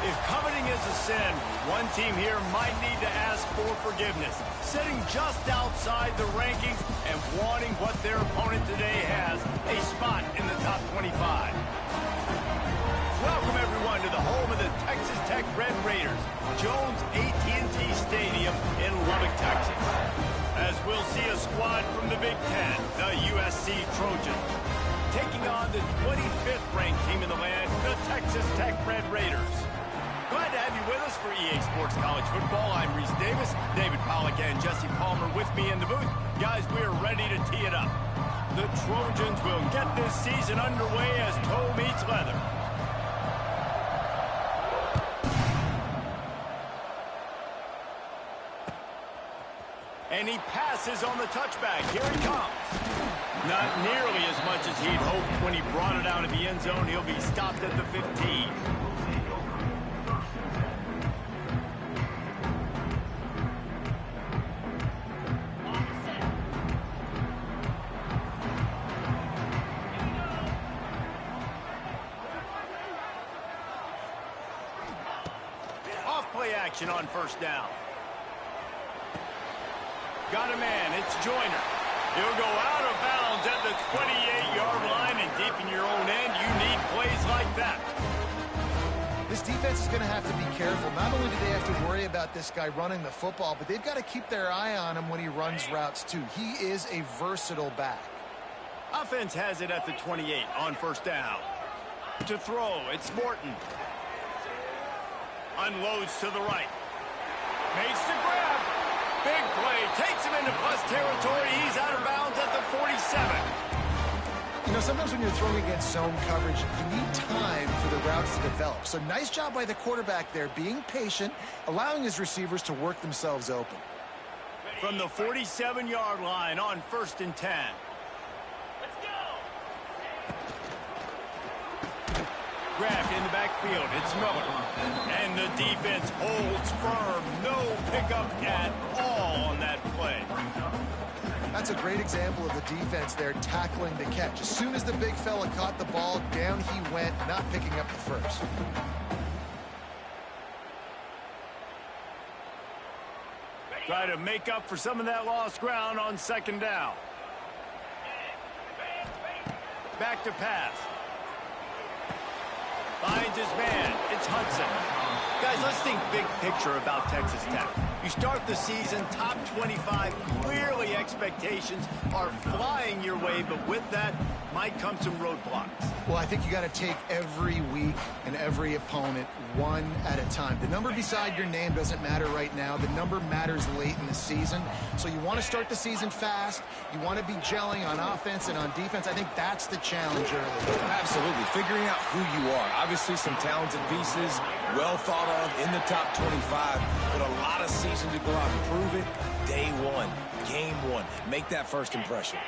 If coveting is a sin, one team here might need to ask for forgiveness, sitting just outside the rankings and wanting what their opponent today has, a spot in the top 25. Welcome, everyone, to the home of the Texas Tech Red Raiders, Jones AT&T Stadium in Lubbock, Texas. As we'll see a squad from the Big Ten, the USC Trojans, taking on the 25th ranked team in the land, the Texas Tech Red Raiders. Glad to have you with us for EA Sports College Football. I'm Reese Davis, David Pollack and Jesse Palmer with me in the booth. Guys, we are ready to tee it up. The Trojans will get this season underway as toe meets leather. And he passes on the touchback. Here he comes. Not nearly as much as he'd hoped when he brought it out of the end zone. He'll be stopped at the 15. Off-play action on first down. Got a man, it's Joyner. He'll go out of bounds at the 28-yard line, and deep in your own end, you need plays like that. This defense is going to have to be careful. Not only do they have to worry about this guy running the football, but they've got to keep their eye on him when he runs routes too. He is a versatile back. Offense has it at the 28 on first down. To throw, it's Morton. Unloads to the right. Makes the grab. Big play, takes him into plus territory. He's out of bounds at the 47. You know, sometimes when you're throwing against zone coverage, you need time for the routes to develop. So nice job by the quarterback there, being patient, allowing his receivers to work themselves open. From the 47-yard line on first and 10. Let's go. Grabbed in the backfield, it's Miller. And the defense holds firm. No pickup at all on that play. That's a great example of the defense there tackling the catch. As soon as the big fella caught the ball, down he went, not picking up the first. Try to make up for some of that lost ground on second down. Back to pass. Finds his man. It's Hudson. Guys, let's think big picture about Texas Tech. You start the season top 25. Clearly expectations are flying your way, but with that might come some roadblocks. Well, I think you got to take every week and every opponent one at a time. The number beside your name doesn't matter right now. The number matters late in the season. So you want to start the season fast. You want to be gelling on offense and on defense. I think that's the challenge early. Absolutely. Figuring out who you are. Obviously some talented pieces, well thought of in the top 25, but a lot of season to go out and prove it. Day one, game one. Make that first impression.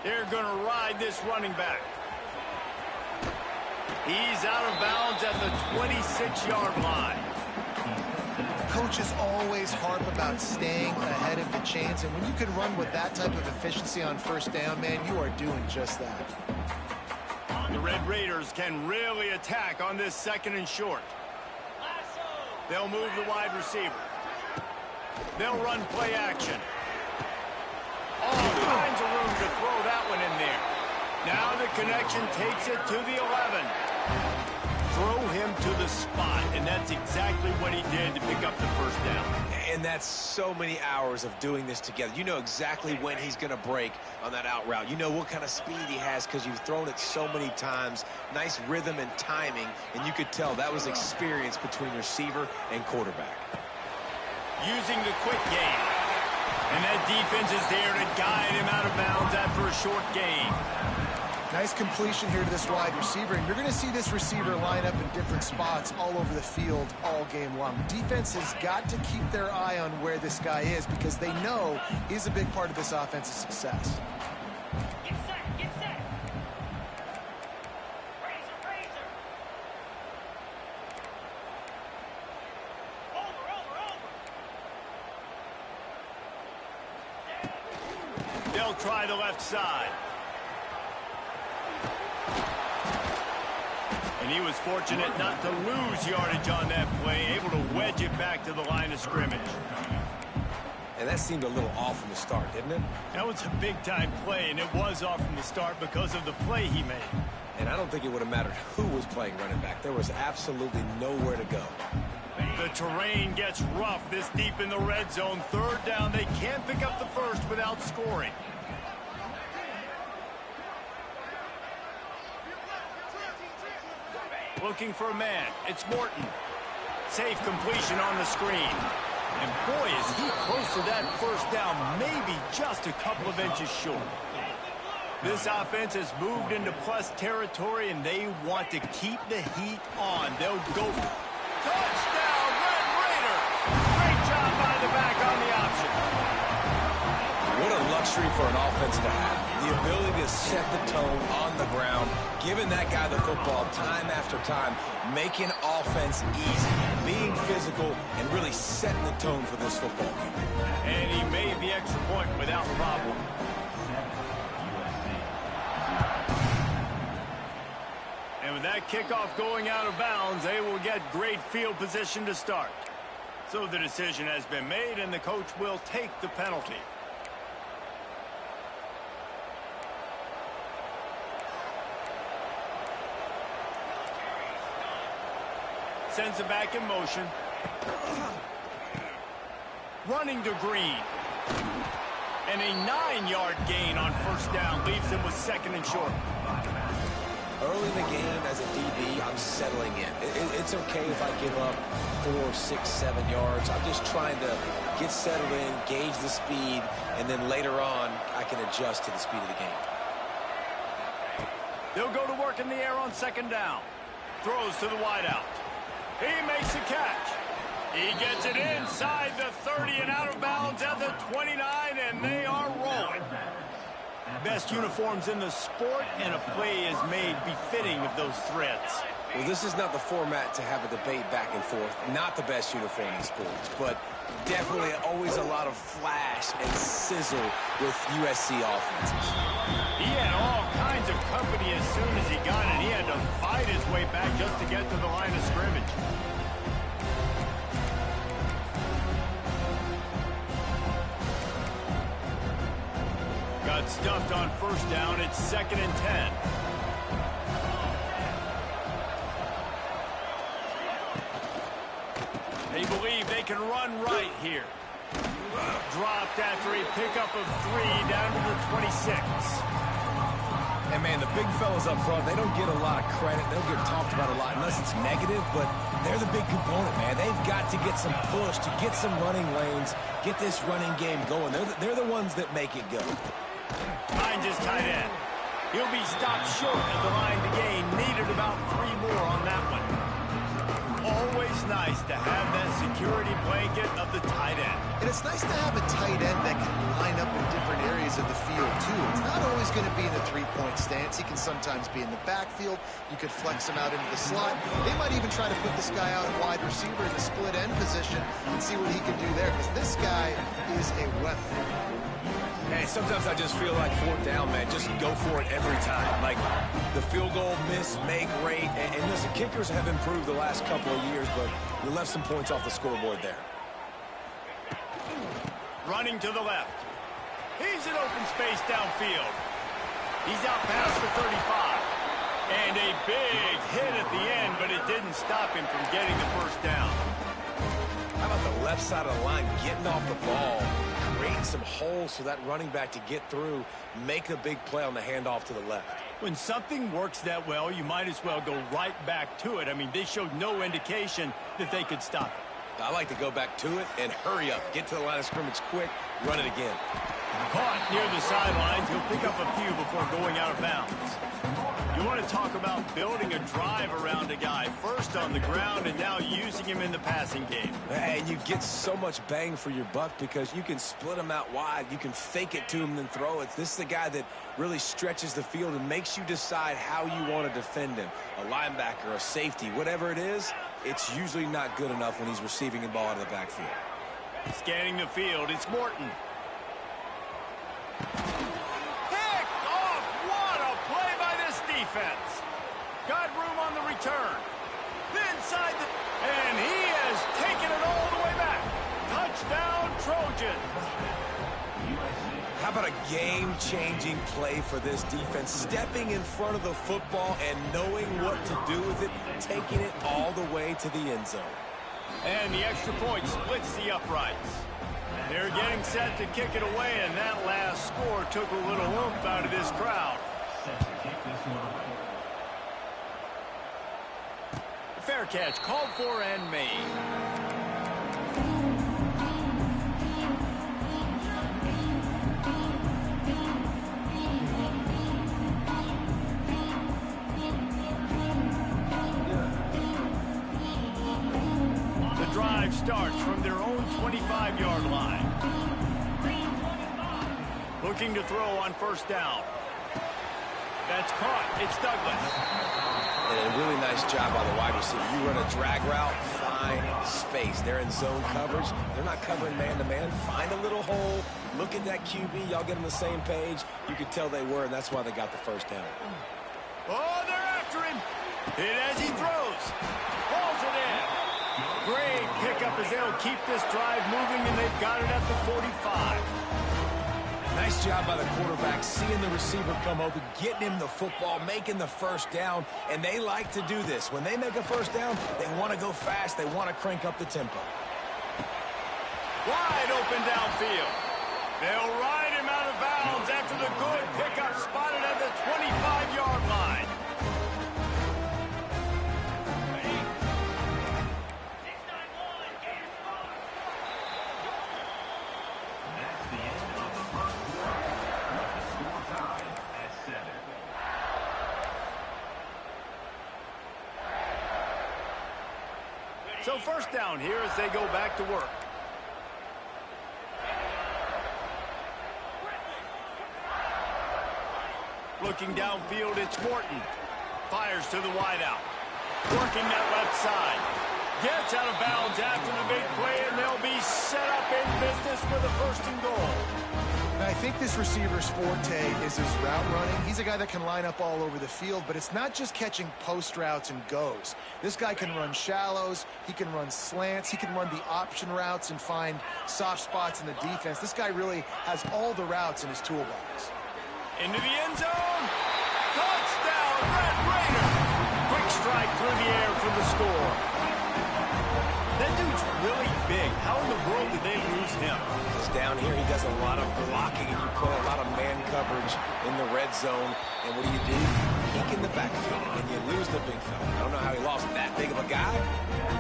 They're going to ride this running back. He's out of bounds at the 26-yard line. Coaches always harp about staying ahead of the chains, and when you can run with that type of efficiency on first down, man, you are doing just that. The Red Raiders can really attack on this second and short. They'll move the wide receiver. They'll run play action. All kinds of room to throw that one in there. Now the connection takes it to the 11. Throw him to the spot, and that's exactly what he did to pick up the first down. And that's so many hours of doing this together. You know exactly when he's going to break on that out route. You know what kind of speed he has because you've thrown it so many times. Nice rhythm and timing, and you could tell that was experience between receiver and quarterback. Using the quick game. And that defense is there to guide him out of bounds after a short gain. Nice completion here to this wide receiver, and you're going to see this receiver line up in different spots all over the field all game long. Defense has got to keep their eye on where this guy is because they know he's a big part of this offense's success. Get set, get set. Razor, razor. Over. They'll try the left side. And he was fortunate not to lose yardage on that play, able to wedge it back to the line of scrimmage. And that seemed a little off from the start, didn't it? That was a big-time play, and it was off from the start because of the play he made. And I don't think it would have mattered who was playing running back. There was absolutely nowhere to go. The terrain gets rough this deep in the red zone. Third down, they can't pick up the first without scoring. Looking for a man. It's Morton. Safe completion on the screen. And boy, is he close to that first down, maybe just a couple of inches short. This offense has moved into plus territory, and they want to keep the heat on. They'll go. Touchdown, Red Raider! Great job by the back on the option. What a luxury for an offense to have. The ability to set the tone on the ground, giving that guy the football time after time, making offense easy, being physical, and really setting the tone for this football game. And he made the extra point without problem. And with that kickoff going out of bounds, they will get great field position to start. So the decision has been made, and the coach will take the penalty. Sends it back in motion. Running to Green. And a 9-yard gain on first down leaves him with second and short. Early in the game as a DB, I'm settling in. It's okay if I give up 4, 6, 7 yards. I'm just trying to get settled in, gauge the speed, and then later on, I can adjust to the speed of the game. They'll go to work in the air on second down. Throws to the wideout. He makes a catch. He gets it inside the 30 and out of bounds at the 29, and they are rolling. Best uniforms in the sport, and a play is made befitting of those threads. Well, this is not the format to have a debate back and forth. Not the best uniform in sports, but definitely always a lot of flash and sizzle with USC offenses. He had all kinds of company as soon as he got it. He had to fight his way back just to get to the line of scrimmage. Got stuffed on first down. It's 2nd and 10. They believe they can run right here. Dropped after a pickup of 3 down to the 26. And, man, the big fellas up front, they don't get a lot of credit. They'll get talked about a lot unless it's negative, but they're the big component, man. They've got to get some push, to get some running lanes, get this running game going. They're the ones that make it go. Finds his tight end. He'll be stopped short at the line to gain. Needed about 3 more on that one. Always nice to have that security blanket of the tight end. And it's nice to have a tight end that can line up in different areas of the field, too. It's not always going to be in a three-point stance. He can sometimes be in the backfield. You could flex him out into the slot. They might even try to put this guy out at wide receiver in the split end position and see what he can do there, because this guy is a weapon. Hey, sometimes I just feel like 4th down, man. Just go for it every time. Like the field goal, miss, make, rate. And listen, kickers have improved the last couple of years, but you left some points off the scoreboard there. Running to the left. He's in open space downfield. He's out past the 35. And a big hit at the end, but it didn't stop him from getting the first down. How about the left side of the line getting off the ball, creating some holes for that running back to get through, make the big play on the handoff to the left. When something works that well, you might as well go right back to it. I mean, they showed no indication that they could stop it. I like to go back to it and hurry up. Get to the line of scrimmage quick, run it again. Caught near the sidelines. He'll pick up a few before going out of bounds. You want to talk about building a drive around a guy. First on the ground and now using him in the passing game. And you get so much bang for your buck because you can split him out wide. You can fake it to him and then throw it. This is the guy that really stretches the field and makes you decide how you want to defend him. A linebacker, a safety, whatever it is, it's usually not good enough when he's receiving the ball out of the backfield. Scanning the field, it's Morton. Defense. Got room on the return. Inside the... And he has taken it all the way back. Touchdown, Trojans. How about a game-changing play for this defense? Stepping in front of the football and knowing what to do with it, taking it all the way to the end zone. And the extra point splits the uprights. They're getting set to kick it away, and that last score took a little oomph out of this crowd. Fair catch called for and made. The drive starts from their own 25-yard line. Looking to throw on first down. That's caught. It's Douglas. And a really nice job by the wide receiver. You run a drag route, find space. They're in zone coverage. They're not covering man-to-man. Find a little hole. Look at that QB. Y'all get on the same page. You could tell they were, and that's why they got the first down. Oh, they're after him. Hit as he throws. Hauls it in. Great pickup as they'll keep this drive moving, and they've got it at the 45. Nice job by the quarterback, seeing the receiver come open, getting him the football, making the first down, and they like to do this. When they make a first down, they want to go fast. They want to crank up the tempo. Wide open downfield. They'll ride him out of bounds after the good pickup spotted at the 25-yard line. So first down here as they go back to work. Looking downfield, it's Morton. Fires to the wideout. Working that left side. Gets out of bounds after the big play, and they'll be set up in business for the first and goal. I think this receiver's forte is his route running. He's a guy that can line up all over the field, but it's not just catching post routes and goes. This guy can run shallows, he can run slants, he can run the option routes and find soft spots in the defense. This guy really has all the routes in his toolbox. Into the end zone. Touchdown, Red Raider. Quick strike through the air for the score. That dude's really big. How in the world did they lose him? Because down here he does a lot of blocking, and you play a lot of man coverage in the red zone. And what do? Peek in the backfield, and you lose the big fella. I don't know how he lost that big of a guy,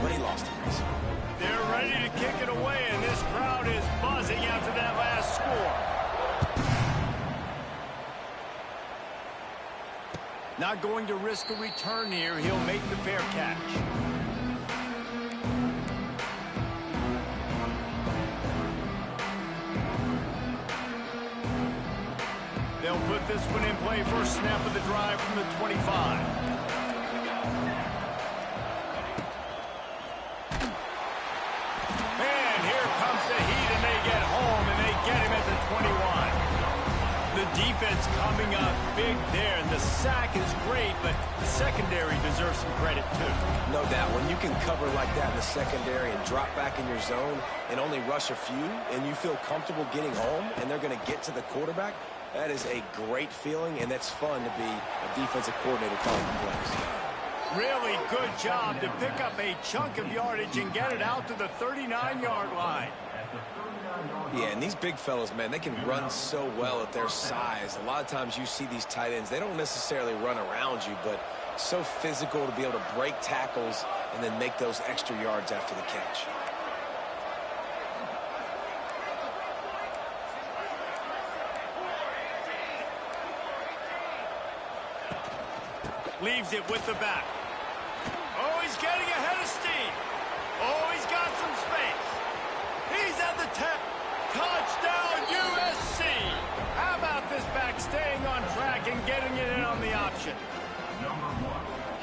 but he lost him. They're ready to kick it away, and this crowd is buzzing after that last score. Not going to risk a return here. He'll make the fair catch. They'll put this one in play first snap of the drive from the 25. And here comes the heat, and they get home, and they get him at the 21. The defense coming up big there, and the sack is great, but the secondary deserves some credit too. No doubt. When you can cover like that in the secondary and drop back in your zone and only rush a few, and you feel comfortable getting home, and they're going to get to the quarterback, that is a great feeling, and that's fun to be a defensive coordinator calling the plays. Really good job to pick up a chunk of yardage and get it out to the 39-yard line. Yeah, and these big fellas, man, they can run so well at their size. A lot of times you see these tight ends, they don't necessarily run around you, but so physical to be able to break tackles and then make those extra yards after the catch. Leaves it with the back. Oh, he's getting ahead of steam. Oh, he's got some space. He's at the 10. Touchdown, USC. How about this back staying on track and getting it in on the option?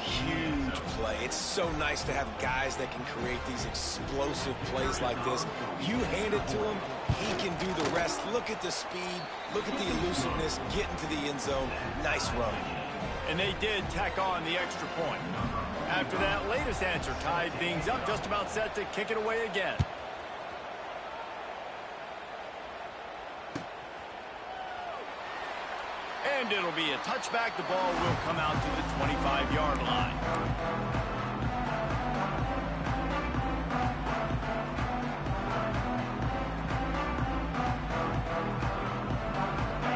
Huge play. It's so nice to have guys that can create these explosive plays like this. You hand it to him, he can do the rest. Look at the speed. Look at the elusiveness. Get into the end zone. Nice run. And they did tack on the extra point. After that latest answer tied things up, just about set to kick it away again. And it'll be a touchback. The ball will come out to the 25-yard line.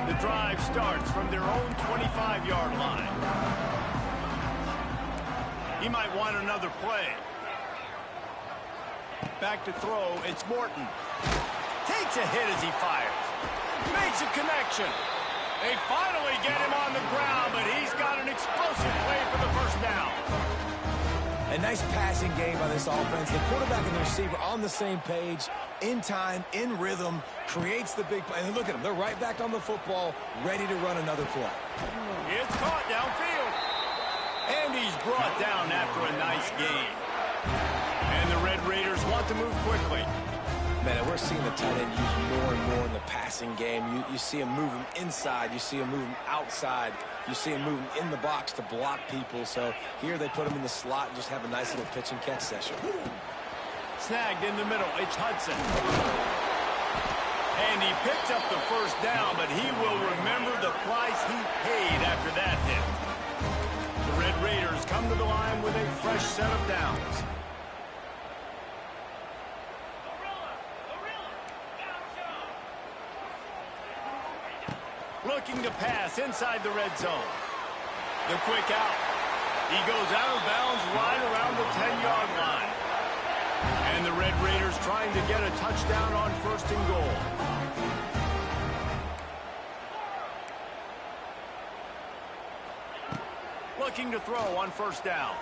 The drive starts from their own 25-yard line. He might want another play. Back to throw. It's Morton. Takes a hit as he fires. Makes a connection. They finally get him on the ground, but he's got an explosive play for the first down. A nice passing game by this offense. The quarterback and the receiver on the same page, in time, in rhythm, creates the big play. And look at them. They're right back on the football, ready to run another play. It's caught downfield. And he's brought down after a nice gain. And the Red Raiders want to move quickly. Man, we're seeing the tight end used more and more in the passing game. You see him moving inside. You see him moving outside. You see him moving in the box to block people. So here they put him in the slot and just have a nice little pitch and catch session. Snagged in the middle. It's Hudson. And he picks up the first down, but he will remember the price he paid after that hit. The Red Raiders come to the line with a fresh set of downs. Looking to pass inside the red zone. The quick out. He goes out of bounds right around the 10-yard line. And the Red Raiders trying to get a touchdown on first and goal. Looking to throw on first down.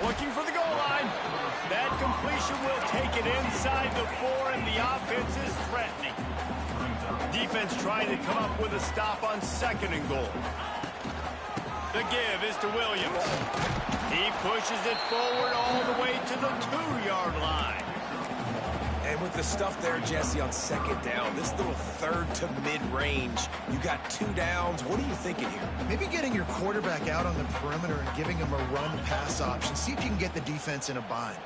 Looking for the goal line. That completion will take it inside the 4, and the offense is threatening. Defense trying to come up with a stop on second and goal. The give is to Williams. He pushes it forward all the way to the 2-yard line. And with the stuff there, Jesse, on second down, this little third to mid-range, you got 2 downs. What are you thinking here? Maybe getting your quarterback out on the perimeter and giving him a run-pass option. See if you can get the defense in a bind.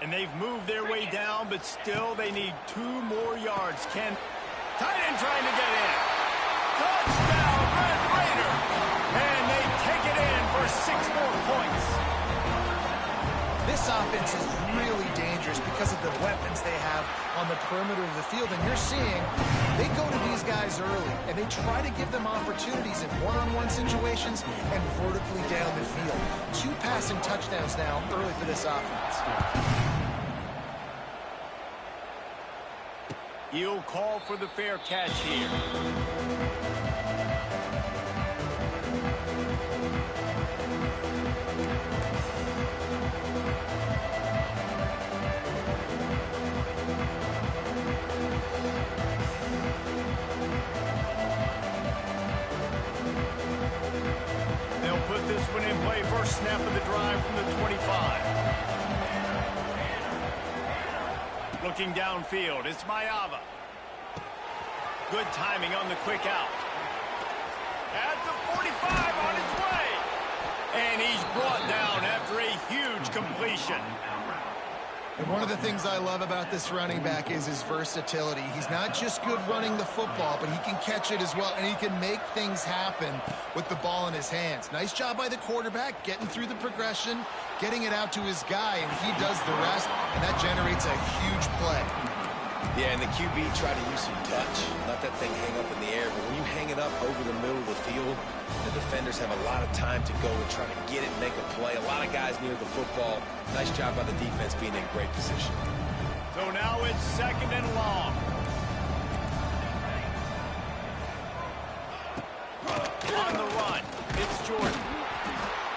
And they've moved their way down, but still they need 2 more yards. Tight end trying to get in. Touchdown, Red Raider. And they take it in for 6 more points. This offense is really dangerous because of the weapons they have on the perimeter of the field. And you're seeing they go to these guys early, and they try to give them opportunities in one-on-one situations and vertically down the field. 2 passing touchdowns now early for this offense. He'll call for the fair catch here. They'll put this one in play. First snap of the drive from the 25. Looking downfield, it's Mayava. Good timing on the quick out. At the 45 on his way. And he's brought down after a huge completion. And one of the things I love about this running back is his versatility. He's not just good running the football, but he can catch it as well, and he can make things happen with the ball in his hands. Nice job by the quarterback, getting through the progression, getting it out to his guy, and he does the rest, and that generates a huge play. Yeah, and the QB tried to use some touch, let that thing hang up in the air. But when you hang it up over the middle of the field, the defenders have a lot of time to go and try to get it and make a play. A lot of guys near the football. Nice job by the defense being in great position. So now it's second and long. On the run, it's Jordan.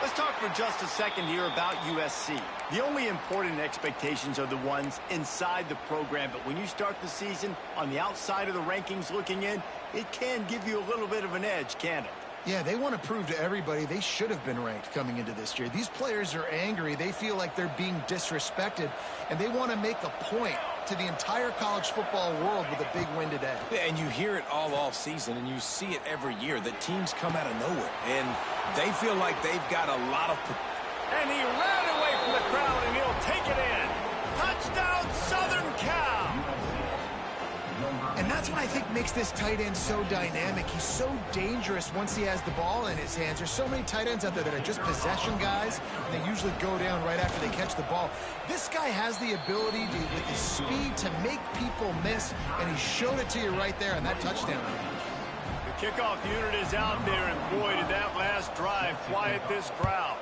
Let's talk for just a second here about USC. The only important expectations are the ones inside the program, but when you start the season on the outside of the rankings looking in, it can give you a little bit of an edge, can't it? Yeah, they want to prove to everybody they should have been ranked coming into this year. These players are angry. They feel like they're being disrespected, and they want to make a point to the entire college football world with a big win today. Yeah, and you hear it all off season, and you see it every year that teams come out of nowhere, and they feel like they've got a lot of... And he ran away from the crowd, and he'll take it in. Touchdown, Southern Cal! And that's what I think makes this tight end so dynamic. He's so dangerous once he has the ball in his hands. There's so many tight ends out there that are just possession guys, and they usually go down right after they catch the ball. This guy has the ability to, with his speed, to make people miss, and he showed it to you right there on that touchdown. The kickoff unit is out there, and boy, did that last drive quiet this crowd.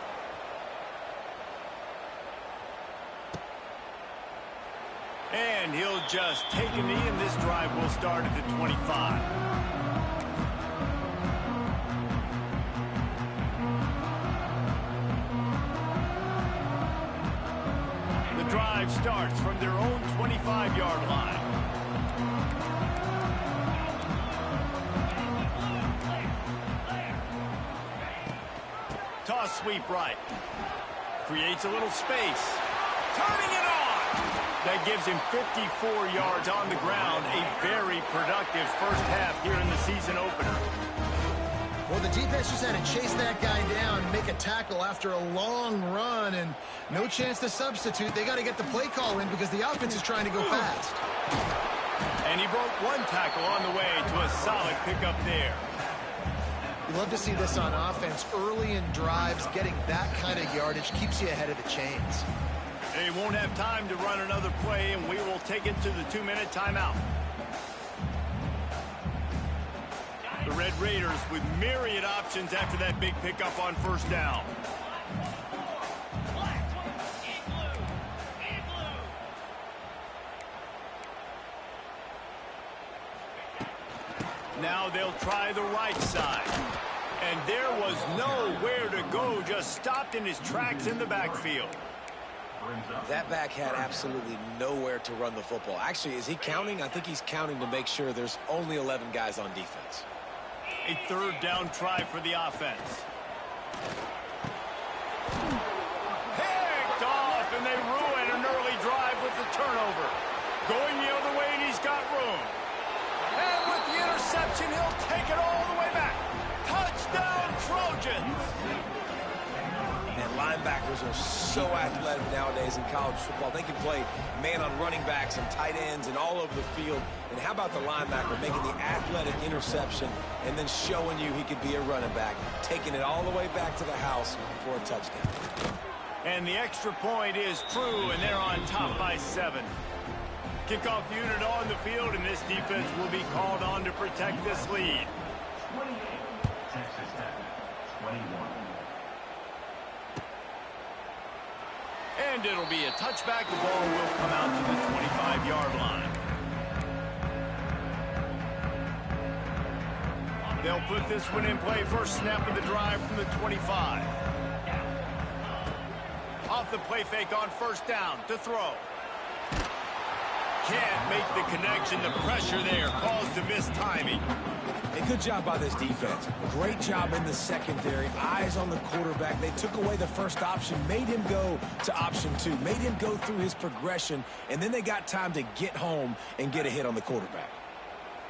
And he'll just take a knee, and this drive will start at the 25. The drive starts from their own 25-yard line. Toss sweep right. Creates a little space. Turning it on! That gives him 54 yards on the ground. A very productive first half here in the season opener. Well, the defense just had to chase that guy down, make a tackle after a long run, and no chance to substitute. They got to get the play call in because the offense is trying to go fast. And he broke one tackle on the way to a solid pickup there. You love to see this on offense. Early in drives, getting that kind of yardage keeps you ahead of the chains. They won't have time to run another play, and we will take it to the 2-minute timeout. The Red Raiders with myriad options after that big pickup on first down. Now they'll try the right side. And there was nowhere to go, just stopped in his tracks in the backfield. That back had absolutely nowhere to run the football. Actually, is he counting? I think he's counting to make sure there's only 11 guys on defense. A third down try for the offense. Picked off, and they ruin an early drive with the turnover. Going the other way, and he's got room. And with the interception, he'll take it all the way back. Touchdown, Trojans! And linebackers are so athletic nowadays in college football. They can play man on running backs and tight ends and all over the field. And how about the linebacker making the athletic interception and then showing you he could be a running back, taking it all the way back to the house for a touchdown. And the extra point is true, and they're on top by 7. Kickoff unit on the field, and this defense will be called on to protect this lead. 28, Texas Tech, 21. And it'll be a touchback. The ball will come out to the 25-yard line. They'll put this one in play. First snap of the drive from the 25. Off the play fake on first down to throw. Can't make the connection. The pressure there caused the missed timing. A good job by this defense. Great job in the secondary. Eyes on the quarterback. They took away the first option, made him go to option 2, made him go through his progression, and then they got time to get home and get a hit on the quarterback.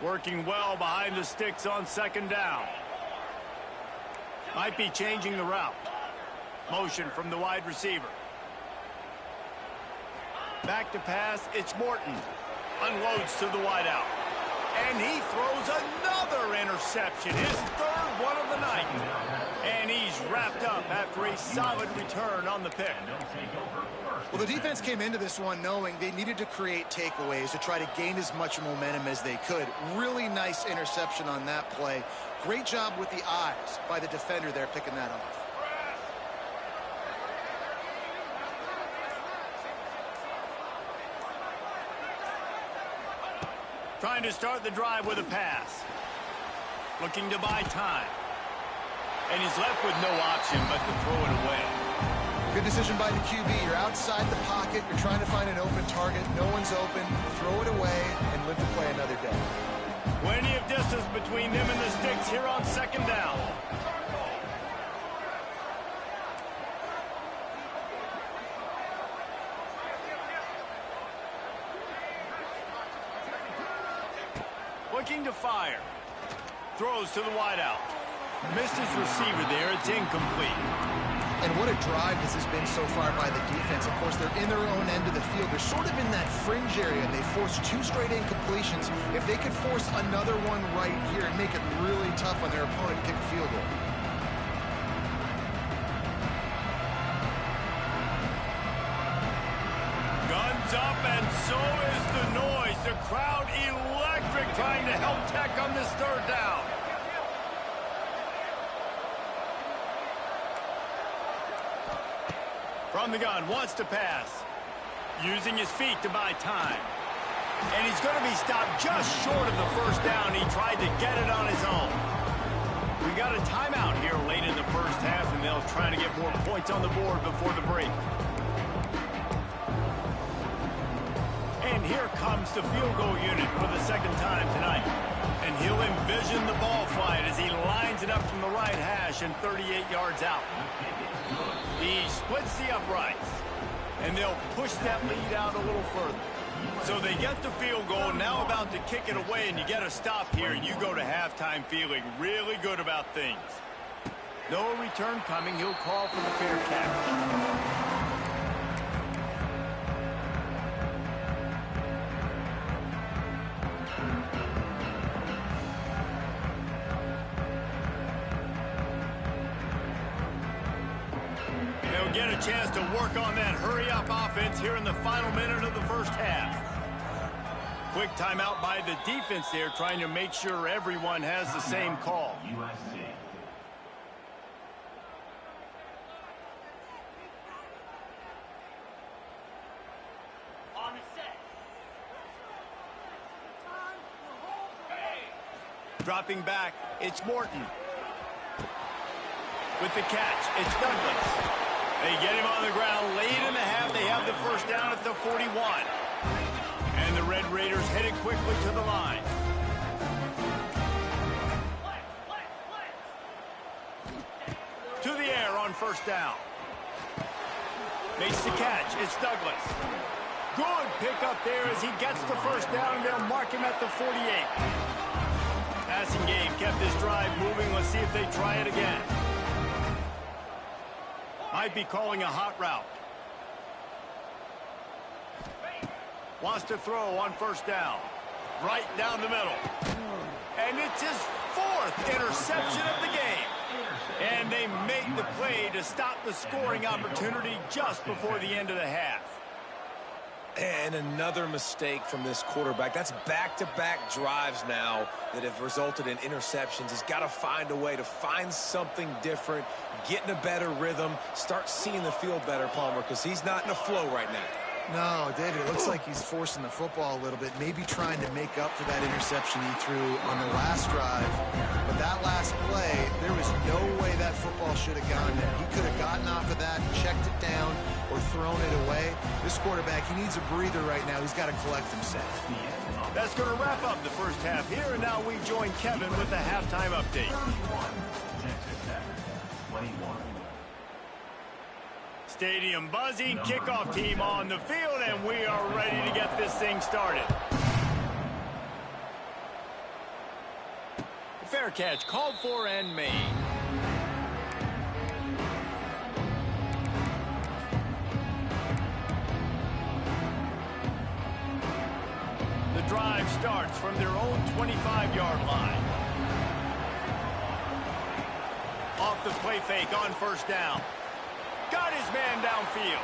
Working well behind the sticks on second down. Might be changing the route. Motion from the wide receiver. Back to pass, it's Morton. Unloads to the wideout. And he throws another interception, his third one of the night. And he's wrapped up after a solid return on the pick. Well, the defense came into this one knowing they needed to create takeaways to try to gain as much momentum as they could. Really nice interception on that play. Great job with the eyes by the defender there picking that off. Trying to start the drive with a pass. Looking to buy time. And he's left with no option but to throw it away. Good decision by the QB. You're outside the pocket. You're trying to find an open target. No one's open. Throw it away and live to play another day. Plenty of distance between them and the sticks here on second down. Looking to fire. Throws to the wideout. Missed his receiver there. It's incomplete. And what a drive this has been so far by the defense. Of course, they're in their own end of the field. They're sort of in that fringe area. They forced 2 straight incompletions. If they could force another one right here and make it really tough on their opponent to kick a field goal. Guns up, and so is the noise. The crowd electric, trying to help Tech on this third down. From the gun, wants to pass. Using his feet to buy time. And he's going to be stopped just short of the first down. He tried to get it on his own. We got a timeout here late in the first half, and they'll try to get more points on the board before the break. And here comes the field goal unit for the second time tonight. And he'll envision the ball flight as he lines it up from the right hash and 38 yards out. He splits the uprights, and they'll push that lead out a little further. So they get the field goal, now about to kick it away, and you get a stop here, and you go to halftime feeling really good about things. No return coming. He'll call for the fair catch. Get a chance to work on that hurry-up offense here in the final minute of the first half. Quick timeout by the defense there, trying to make sure everyone has the same call. USC. On the set. Dropping back, it's Morton. With the catch, it's Douglas. They get him on the ground late in the half. They have the first down at the 41. And the Red Raiders headed quickly to the line. To the air on first down. Makes the catch. It's Douglas. Good pickup there as he gets the first down, and they'll mark him at the 48. Passing game kept his drive moving. Let's see if they try it again. Might be calling a hot route. Wants to throw on first down. Right down the middle. And it's his 4th interception of the game. And they make the play to stop the scoring opportunity just before the end of the half. And another mistake from this quarterback. That's back-to-back drives now that have resulted in interceptions. He's got to find a way to find something different, get in a better rhythm, start seeing the field better, Palmer, because he's not in a flow right now. No, David, it looks like he's forcing the football a little bit, maybe trying to make up for that interception he threw on the last drive. But that last play, there was no way that football should have gone there. He could have gotten off of that, checked it down, or thrown it away. This quarterback, he needs a breather right now. He's got to collect himself. That's going to wrap up the first half here, and now we join Kevin with the halftime update. Texas Tech, 21. Stadium buzzing, kickoff team on the field, and we are ready to get this thing started. Fair catch called for and made. The drive starts from their own 25-yard line. Off the play fake on first down. Got his man downfield.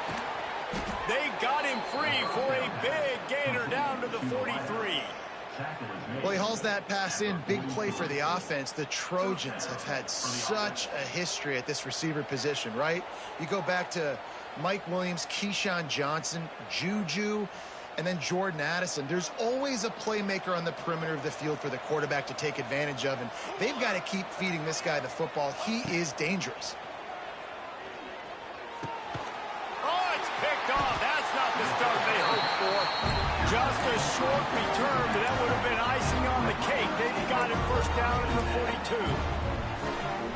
They got him free for a big gainer down to the 43. Well, he hauls that pass in. Big play for the offense. The Trojans have had such a history at this receiver position, right? You go back to Mike Williams, Keyshawn Johnson, Juju, and then Jordan Addison. There's always a playmaker on the perimeter of the field for the quarterback to take advantage of, and they've got to keep feeding this guy the football. He is dangerous. Oh, it's picked off. That's not the start they hoped for. Just a short return, but that would have been icing on the cake. They've got it first down at the 42.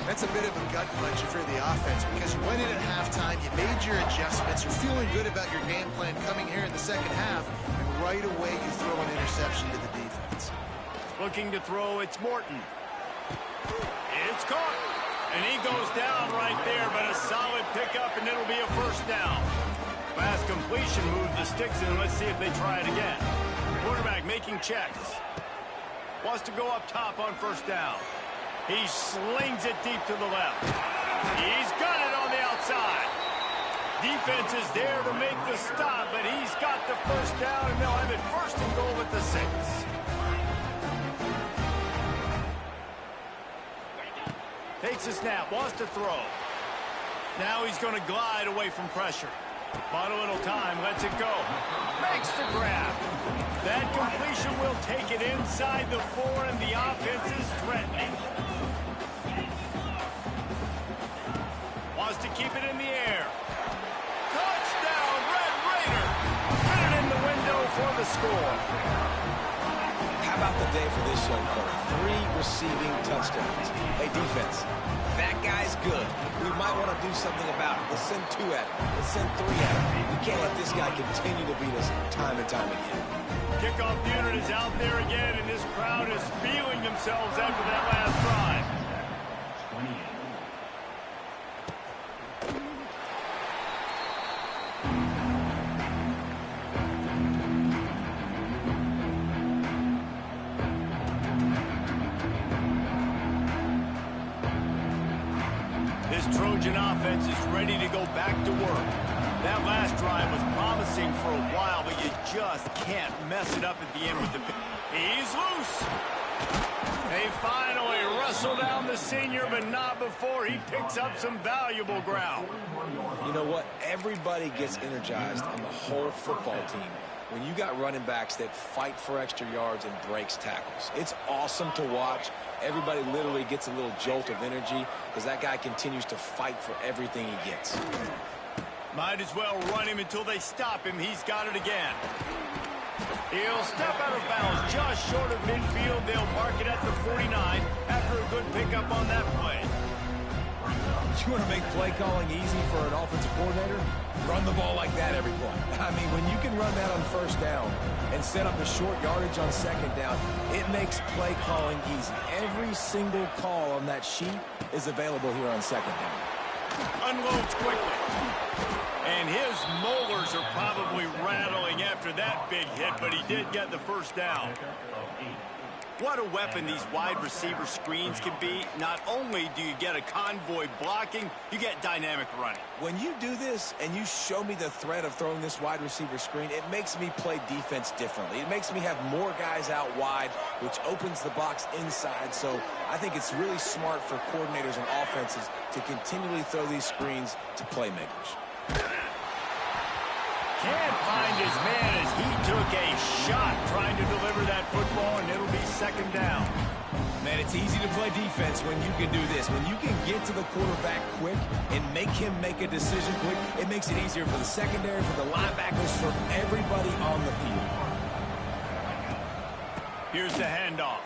That's a bit of a gut punch if you're the offense, because you went in at halftime, you made your adjustments, you're feeling good about your game plan coming here in the second half, and right away you throw an interception to the defense. Looking to throw, it's Morton. It's caught. And he goes down right there, but a solid pickup, and it'll be a first down. Fast completion moves the sticks in. Let's see if they try it again. Quarterback making checks. Wants to go up top on first down. He slings it deep to the left. He's got it on the outside. Defense is there to make the stop, but he's got the first down, and they'll have it first and goal at the 6. Takes a snap, wants to throw. Now he's going to glide away from pressure. Bought a little time, lets it go. Makes the grab. That completion will take it inside the 4, and the offense is threatening. Wants to keep it in the air. Touchdown, Red Raider! Put it in the window for the score. How about the day for this young fella? 3 receiving touchdowns. Hey, defense, that guy's good. We might want to do something about it. Let's send 2 at him. Let's send 3 at him. We can't let this guy continue to beat us time and time again. Kickoff unit is out there again, and this crowd is feeling themselves after that last drive. 28. This Trojan offense is ready to go back to work. That last drive was promising for a while, but you just can't mess it up at the end with the... He's loose. They finally wrestle down the senior, but not before he picks up some valuable ground. You know what? Everybody gets energized on the whole football team when you got running backs that fight for extra yards and breaks tackles. It's awesome to watch. Everybody literally gets a little jolt of energy because that guy continues to fight for everything he gets. Might as well run him until they stop him. He's got it again. He'll step out of bounds just short of midfield. They'll mark it at the 49 after a good pickup on that play. You want to make play calling easy for an offensive coordinator? Run the ball like that every play. I mean, when you can run that on first down and set up a short yardage on second down, it makes play calling easy. Every single call on that sheet is available here on second down. Unloads quickly. And his molars are probably rattling after that big hit, but he did get the first down. What a weapon these wide receiver screens can be. Not only do you get a convoy blocking, you get dynamic running. When you do this and you show me the threat of throwing this wide receiver screen, it makes me play defense differently. It makes me have more guys out wide, which opens the box inside. So I think it's really smart for coordinators and offenses to continually throw these screens to playmakers. Can't find his man as he took a shot trying to deliver that football, and it'll be second down. Man, it's easy to play defense when you can do this. When you can get to the quarterback quick and make him make a decision quick, it makes it easier for the secondary, for the linebackers, for everybody on the field. Here's the handoff.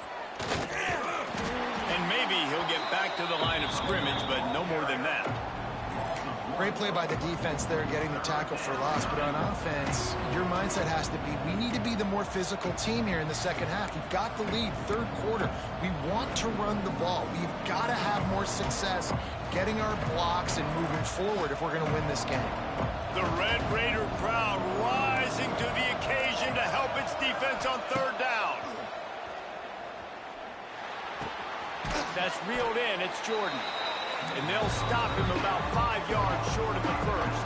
And maybe he'll get back to the line of scrimmage, but no more than that. Great play by the defense there, getting the tackle for loss. But on offense, your mindset has to be, we need to be the more physical team here in the second half. We've got the lead, third quarter. We want to run the ball. We've got to have more success getting our blocks and moving forward if we're going to win this game. The Red Raider crowd rising to the occasion to help its defense on third down. That's reeled in. It's Jordan. And they'll stop him about 5 yards short of the first.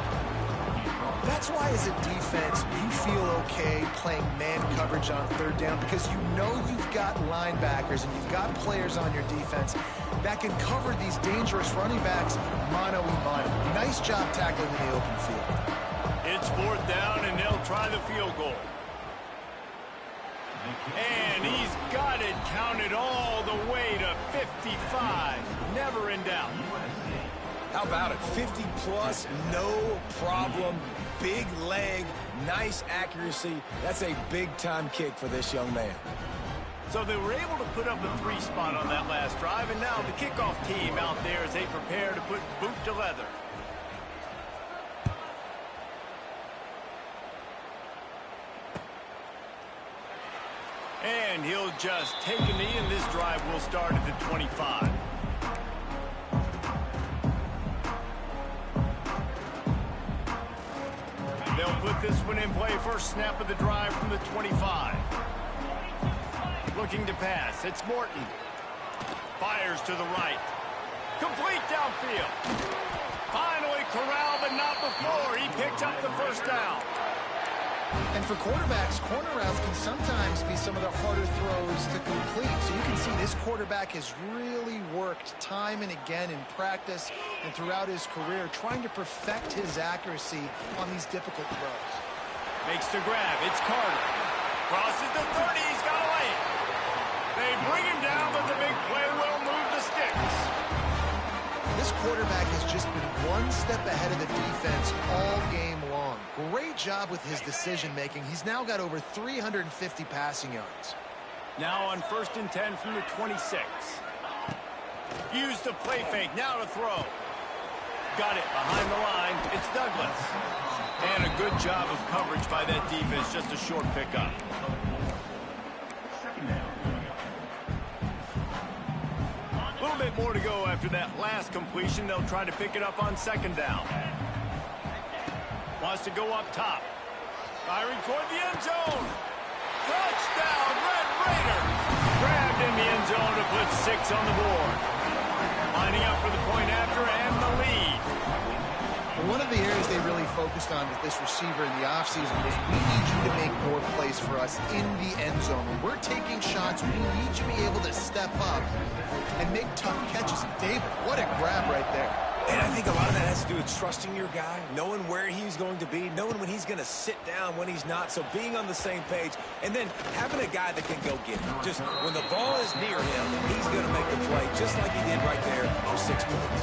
That's why, as a defense, you feel okay playing man coverage on third down, because you know you've got linebackers and you've got players on your defense that can cover these dangerous running backs mano-a-mano. Nice job tackling in the open field. It's fourth down, and they'll try the field goal. And he's got it counted all the way to 55. Never in doubt. How about it? 50-plus, no problem. Big leg, nice accuracy. That's a big-time kick for this young man. So they were able to put up a 3 spot on that last drive, and now the kickoff team out there as they prepare to put boot to leather. And he'll just take a knee, and this drive will start at the 25. They'll put this one in play. First snap of the drive from the 25. Looking to pass. It's Morton. Fires to the right. Complete downfield. Finally corralled, but not before. He picked up the first down. And for quarterbacks, corner routes can sometimes be some of the harder throws to complete. So you can see this quarterback has really worked time and again in practice and throughout his career trying to perfect his accuracy on these difficult throws. Makes the grab. It's Carter. Crosses the 30. He's got to lay it. They bring him down, but the big play will move the sticks. This quarterback has just been one step ahead of the defense all game long. Great job with his decision-making. He's now got over 350 passing yards. Now on 1st and 10 from the 26. Use the play fake. Now to throw. Got it behind the line. It's Douglas. And a good job of coverage by that defense. Just a short pickup. A little bit more to go after that last completion. They'll try to pick it up on 2nd down. Wants to go up top. Firing toward the end zone. Touchdown, Red Raider. Grabbed in the end zone to put 6 on the board. Lining up for the point after and the lead. One of the areas they really focused on with this receiver in the offseason was we need you to make more plays for us in the end zone. When we're taking shots, we need you to be able to step up and make tough catches. And David, what a grab right there. And I think a lot of that has to do with trusting your guy, knowing where he's going to be, knowing when he's going to sit down, when he's not. So being on the same page, and then having a guy that can go get it. Just when the ball is near him, he's going to make the play, just like he did right there for 6 points.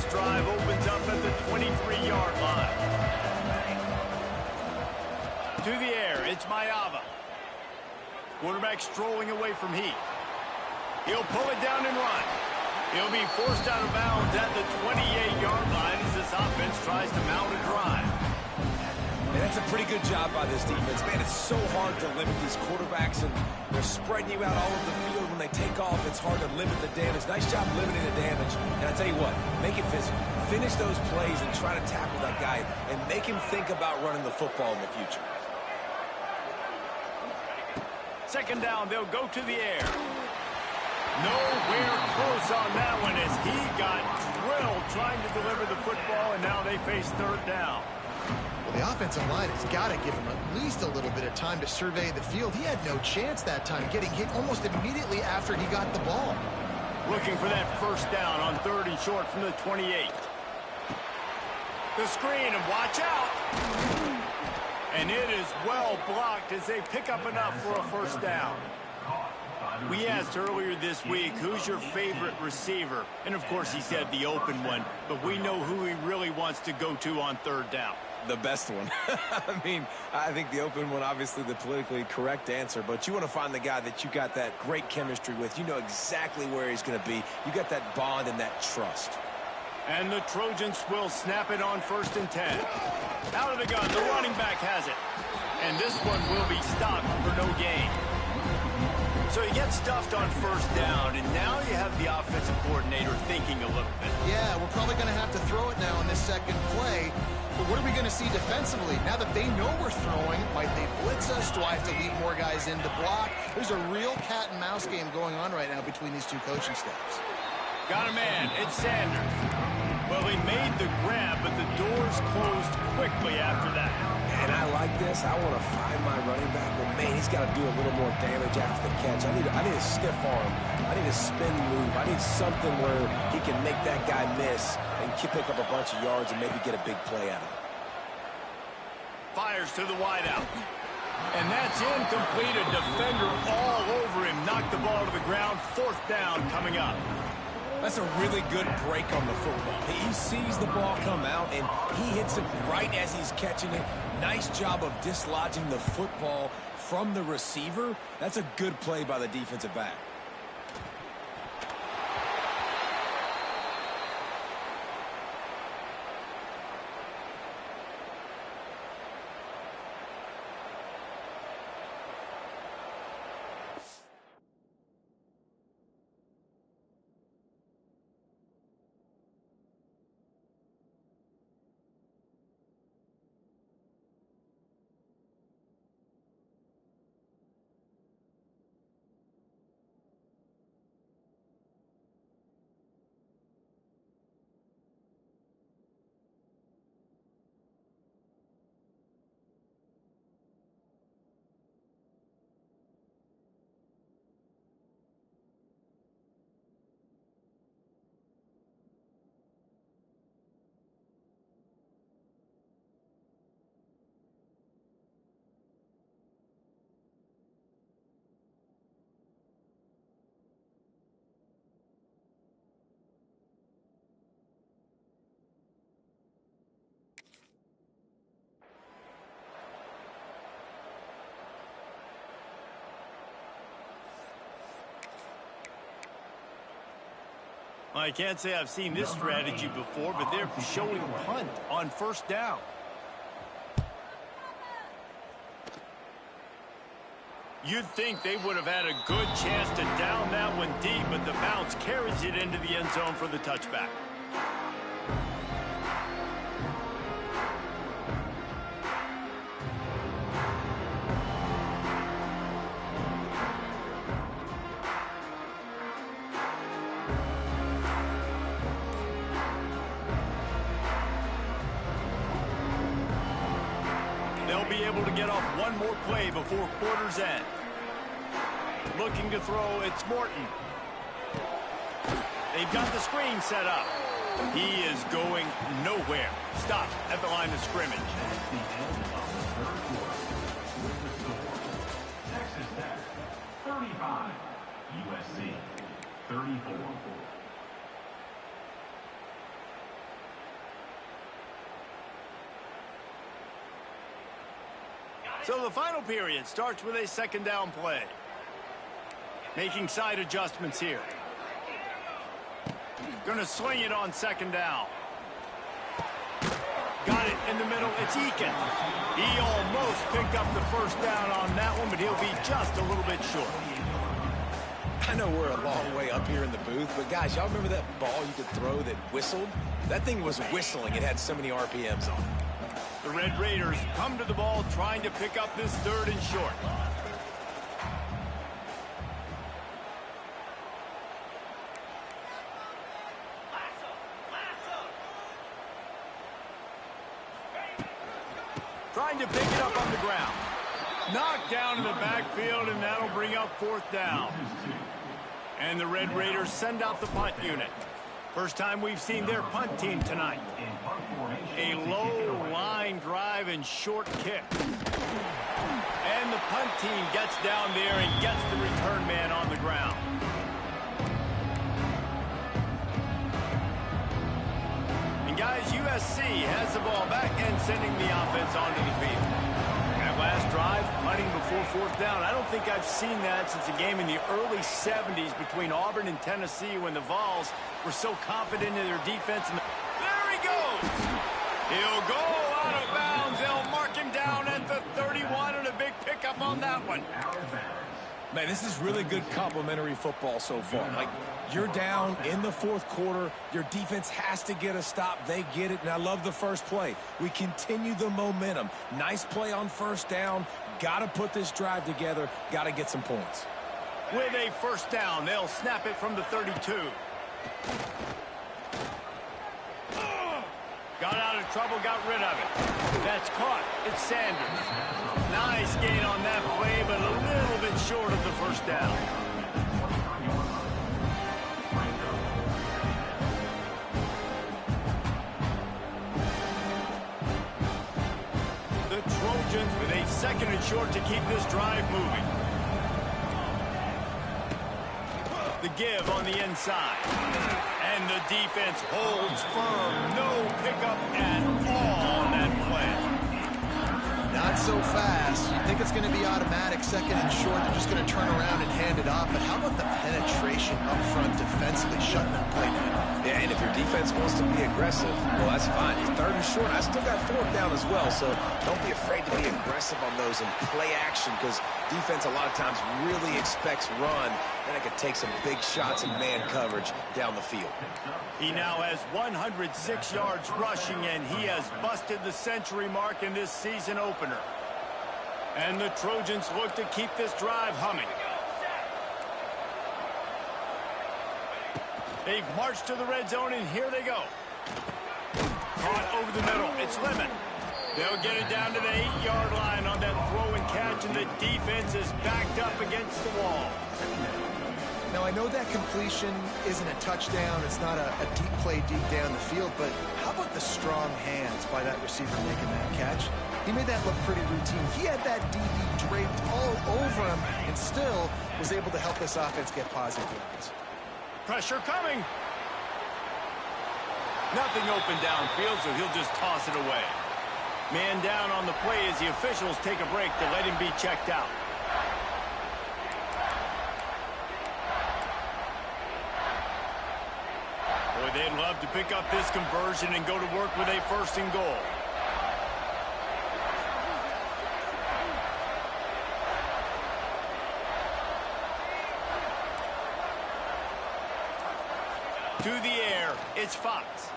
Drive opens up at the 23-yard line. To the air, it's Mayava. Quarterback strolling away from Heat. He'll pull it down and run. He'll be forced out of bounds at the 28-yard line as this offense tries to mount a drive. And that's a pretty good job by this defense. Man, it's so hard to limit these quarterbacks, and they're spreading you out all over the field. When they take off, it's hard to limit the damage. Nice job limiting the damage. And I tell you what, make it physical. Finish those plays and try to tackle that guy and make him think about running the football in the future. 2nd down, they'll go to the air. Nowhere close on that one as he got drilled trying to deliver the football, and now they face 3rd down. Well, the offensive line has got to give him at least a little bit of time to survey the field. He had no chance that time, getting hit almost immediately after he got the ball. Looking for that 1st down on 3rd and short from the 28. The screen, and watch out. And it is well blocked as they pick up enough for a 1st down. We asked earlier this week, who's your favorite receiver? And, of course, he said the open one. But we know who he really wants to go to on 3rd down. The best one. I mean, I think the open one, obviously the politically correct answer, but you want to find the guy that you got that great chemistry with. You know exactly where he's going to be. You got that bond and that trust. And the Trojans will snap it on 1st and 10. Out of the gun, the running back has it. And this one will be stopped for no gain. So he gets stuffed on 1st down, and now you have the offensive coordinator thinking a little bit. Yeah, we're probably going to have to throw it now on this 2nd play. But what are we going to see defensively? Now that they know we're throwing, might they blitz us? Do I have to leave more guys in to block? There's a real cat and mouse game going on right now between these two coaching staffs. Got a man. It's Sanders. Well, he made the grab, but the door's closed quickly after that. And I like this. I want to find my running back. Well, man, he's got to do a little more damage after the catch. I need a stiff arm. I need a spin move. I need something where he can make that guy miss and pick up a bunch of yards and maybe get a big play out of it. Fires to the wideout. And that's incomplete. A defender all over him. Knocked the ball to the ground. 4th down coming up. That's a really good break on the football. He sees the ball come out, and he hits it right as he's catching it. Nice job of dislodging the football from the receiver. That's a good play by the defensive back. I can't say I've seen this strategy before, but they're showing punt on 1st down. You'd think they would have had a good chance to down that one deep, but the bounce carries it into the end zone for the touchback. They'll be able to get off one more play before quarter's end. Looking to throw, it's Morton. They've got the screen set up. He is going nowhere. Stop at the line of scrimmage. That's the end of the 3rd quarter. With the score, Texas Tech 35, USC 34. So the final period starts with a 2nd down play. Making side adjustments here. Gonna swing it on 2nd down. Got it in the middle. It's Eakin. He almost picked up the 1st down on that one, but he'll be just a little bit short. I know we're a long way up here in the booth, but guys, y'all remember that ball you could throw that whistled? That thing was whistling. It had so many RPMs on it. The Red Raiders come to the ball trying to pick up this 3rd and short. Trying to pick it up on the ground. Knocked down in the backfield, and that'll bring up 4th down. And the Red Raiders send out the punt unit. First time we've seen their punt team tonight. A low line drive and short kick. And the punt team gets down there and gets the return man on the ground. And guys, USC has the ball back and sending the offense onto the field. That last drive, punting before 4th down. I don't think I've seen that since a game in the early 70s between Auburn and Tennessee when the Vols were so confident in their defense. And there he goes. He'll go out of bounds. They'll mark him down at the 31, and a big pickup on that one. Man, this is really good complimentary football so far. Like, you're down in the 4th quarter. Your defense has to get a stop. They get it, and I love the first play. We continue the momentum. Nice play on 1st down. Got to put this drive together. Got to get some points. With a 1st down, they'll snap it from the 32. Got out of trouble, got rid of it. That's caught. It's Sanders. Nice gain on that play, but a little bit short of the first down. The Trojans with a 2nd and short to keep this drive moving. The give on the inside. And the defense holds firm. No pickup at all on that play. Not so fast. You think it's going to be automatic, 2nd and short. They're just going to turn around and hand it off. But how about the penetration up front defensively, shutting that play down? Yeah, and if your defense wants to be aggressive, well, that's fine. It's 3rd and short. I still got 4th down as well, so don't be afraid to be aggressive on those and play action, because defense a lot of times really expects run, and it can take some big shots in man coverage down the field. He now has 106 yards rushing, and he has busted the century mark in this season opener. And the Trojans look to keep this drive humming. They've marched to the red zone, and here they go. Caught over the middle. It's Lemon. They'll get it down to the 8-yard line on that throw and catch, and the defense is backed up against the wall. Now, I know that completion isn't a touchdown. It's not a deep play deep down the field, but how about the strong hands by that receiver making that catch? He made that look pretty routine. He had that DB draped all over him and still was able to help this offense get positive yards. Pressure coming. Nothing open downfield, so he'll just toss it away. Man down on the play as the officials take a break to let him be checked out. Boy, they'd love to pick up this conversion and go to work with a 1st and goal. To the air, it's Fox.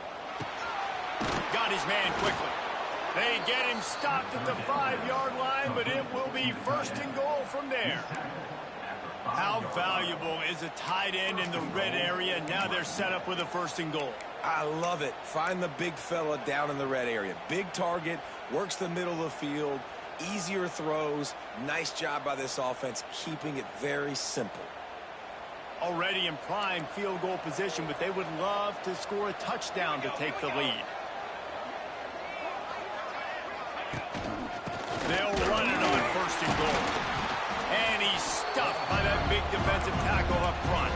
Got his man quickly. They get him stopped at the 5-yard line, but it will be 1st and goal from there. How valuable is a tight end in the red area? Now they're set up with a 1st and goal. I love it. Find the big fella down in the red area. Big target, works the middle of the field, easier throws. Nice job by this offense, keeping it very simple. Already in prime field goal position, but they would love to score a touchdown to take the lead. They'll run it on 1st and goal. And he's stuffed by that big defensive tackle up front.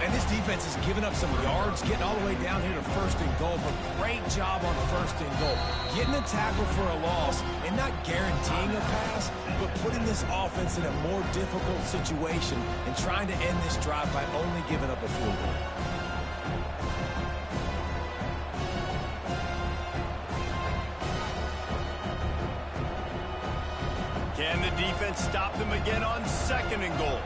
And this defense has given up some yards, getting all the way down here to 1st and goal, but great job on 1st and goal. Getting a tackle for a loss and not guaranteeing a pass, but putting this offense in a more difficult situation and trying to end this drive by only giving up a field goal. Can the defense stop them again on 2nd and goal?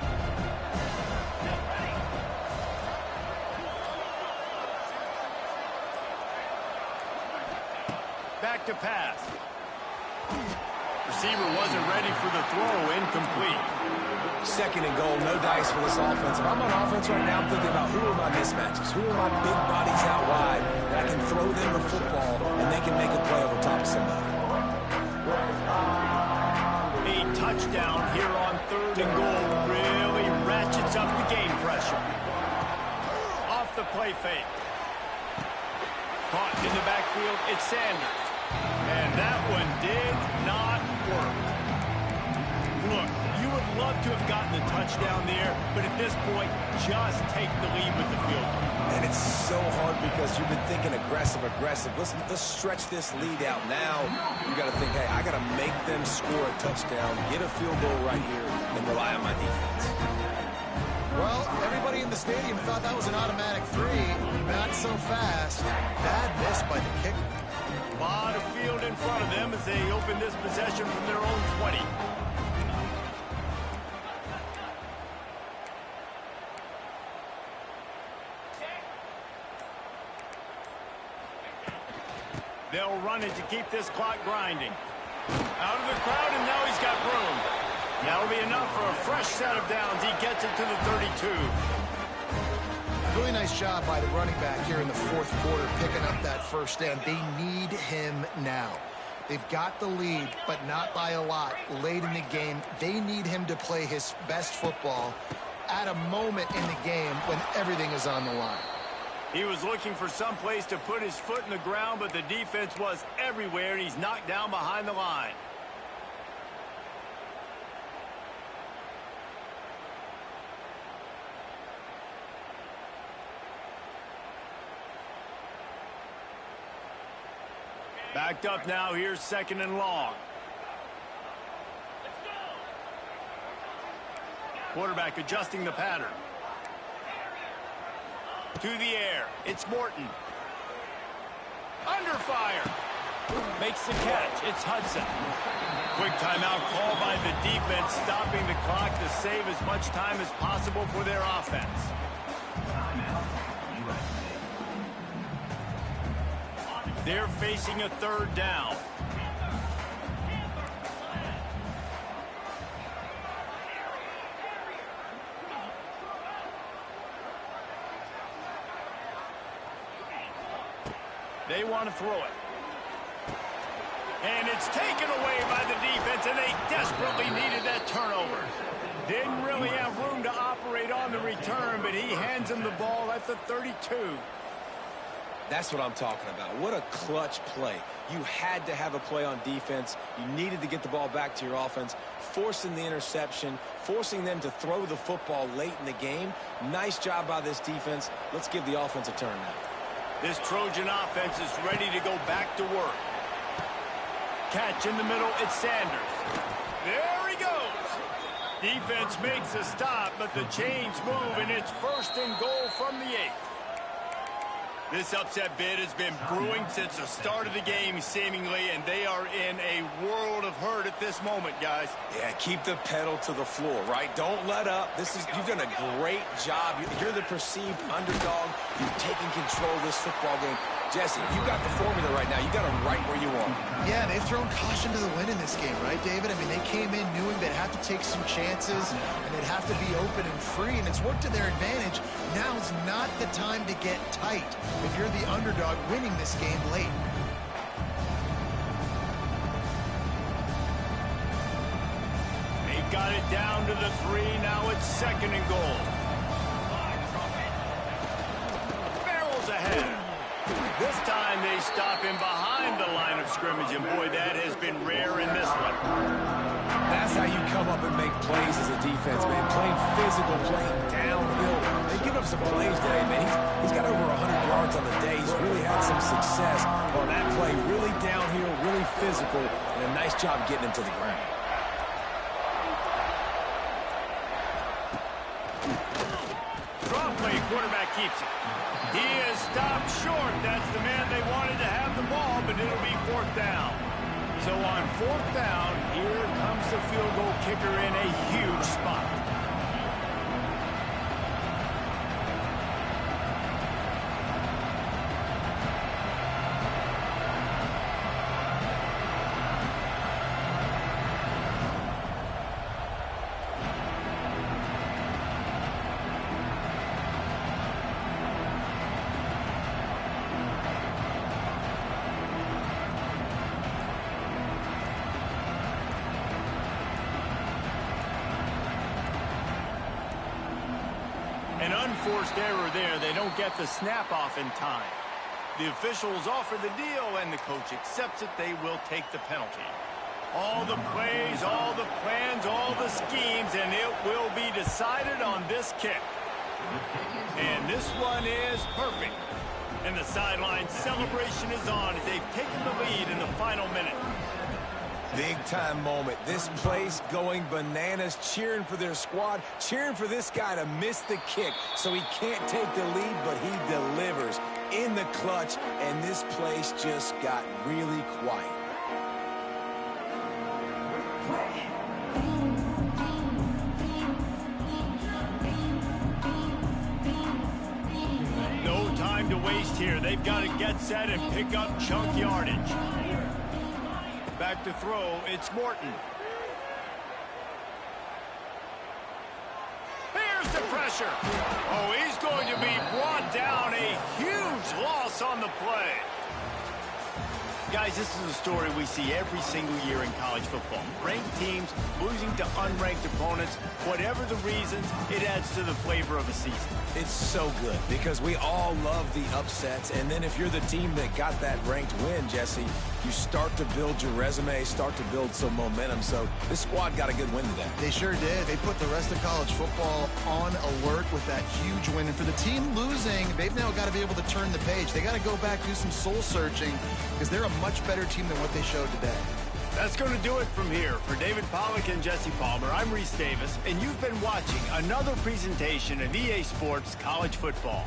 Back to pass. Receiver wasn't ready for the throw, incomplete. 2nd and goal, no dice for this offense. If I'm on offense right now, I'm thinking about who are my mismatches, who are my big bodies out wide that I can throw them the football and they can make a play over top of somebody. A touchdown here on 3rd and goal really ratchets up the game pressure. Off the play fake. Caught in the backfield, it's Sanders. And that one did not work. Look, you would love to have gotten the touchdown there, but at this point, just take the lead with the field goal. And it's so hard because you've been thinking aggressive. Let's stretch this lead out now. You got to think, hey, I got to make them score a touchdown, get a field goal right here, and rely on my defense. Well, everybody in the stadium thought that was an automatic 3. Not so fast. Bad miss by the kicker. A lot of field in front of them as they open this possession from their own 20. They'll run it to keep this clock grinding. Out of the crowd, and now he's got room. That'll be enough for a fresh set of downs. He gets it to the 32. Really nice job by the running back here in the fourth quarter, picking up that first down. They need him now. They've got the lead, but not by a lot late in the game. They need him to play his best football at a moment in the game when everything is on the line. He was looking for some place to put his foot in the ground, but the defense was everywhere, and he's knocked down behind the line. Backed up now. Here's second and long. Quarterback adjusting the pattern. To the air. It's Morton. Under fire. Makes the catch. It's Hudson. Quick timeout called by the defense, stopping the clock to save as much time as possible for their offense. They're facing a third down. They want to throw it. And it's taken away by the defense, and they desperately needed that turnover. Didn't really have room to operate on the return, but he hands him the ball at the 32. That's what I'm talking about. What a clutch play. You had to have a play on defense. You needed to get the ball back to your offense, forcing the interception, forcing them to throw the football late in the game. Nice job by this defense. Let's give the offense a turn now. This Trojan offense is ready to go back to work. Catch in the middle, it's Sanders. There he goes. Defense makes a stop, but the chains move, and it's first and goal from the 8. This upset bid has been brewing since the start of the game, seemingly, and they are in a world of hurt at this moment, guys. Yeah, keep the pedal to the floor, right? Don't let up. You've done a great job. You're the perceived underdog. You've taken control of this football game. Jesse, you got the formula right now. You got them right where you want them. Yeah, they've thrown caution to the wind in this game, right, David? I mean, they came in knowing they'd have to take some chances, and they'd have to be open and free, and it's worked to their advantage. Now's not the time to get tight if you're the underdog winning this game late. They've got it down to the 3. Now it's second and goal. Barrels ahead. This time they stop him behind the line of scrimmage, and boy, that has been rare in this one. That's how you come up and make plays as a defense, man. Playing physical, playing downhill. They've given up some plays today, man. He's got over 100 yards on the day. He's really had some success on that play. Really downhill, really physical, and a nice job getting him to the ground. Draw play, quarterback keeps it. He is stopped short. That's the man they wanted to have the ball, but it'll be fourth down. So on fourth down, here comes the field goal kicker in a huge spot. An unforced error there. They don't get the snap off in time. The officials offer the deal, and the coach accepts it. They will take the penalty. All the plays, all the plans, all the schemes, and it will be decided on this kick. And this one is perfect. And the sideline celebration is on as they've taken the lead in the final minute. Big-time moment. This place going bananas, cheering for their squad, cheering for this guy to miss the kick so he can't take the lead, but he delivers in the clutch, and this place just got really quiet. No time to waste here. They've got to get set and pick up chunk yardage. Back to throw, it's Morton. Here's the pressure. Oh, he's going to be brought down. A huge loss on the play. Guys, this is a story we see every single year in college football. Ranked teams losing to unranked opponents. Whatever the reasons, it adds to the flavor of a season. It's so good because we all love the upsets. And then if you're the team that got that ranked win, Jesse, you start to build your resume, start to build some momentum. So this squad got a good win today. They sure did. They put the rest of college football on alert with that huge win. And for the team losing, they've now got to be able to turn the page. They got to go back, do some soul searching, because they're a much better team than what they showed today. That's going to do it from here. For David Pollack and Jesse Palmer, I'm Reese Davis, and you've been watching another presentation of EA Sports College Football.